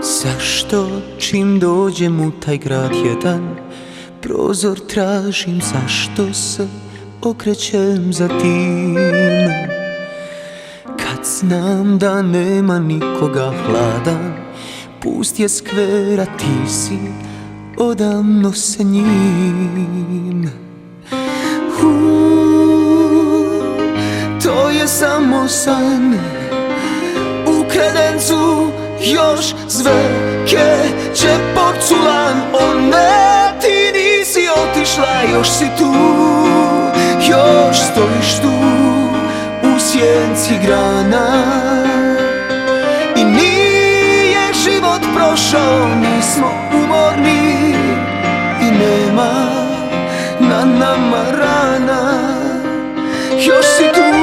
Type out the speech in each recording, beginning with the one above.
Zašto čim dođem u taj grad jedan prozor tražim, zašto se okrećem za tim? Kad znam da nema nikoga, hladan, pust je skver, a ti si odavno sa njim. To je samo san, u kredencu još zvekeće porculan. O ne, ti nisi otišla, još si tu, još stojiš tu u sjenci grana. I nije život prošao, nismo umorni i nema na nama rana. Još si tu.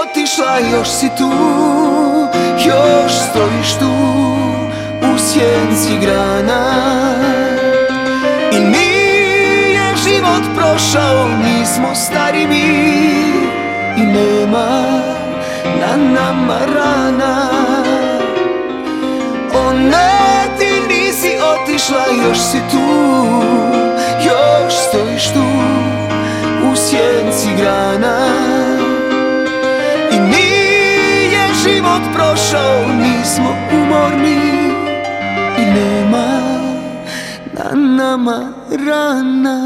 Otišla, još si tu, još stojiš tu u sjenci grana. I nije život prošao, nismo stari mi i nema na nama rana. O ne, ti nisi otišla, još si tu, još stojiš tu u sjenci grana. I nije život prošao, nismo umorni i nema na nama rana.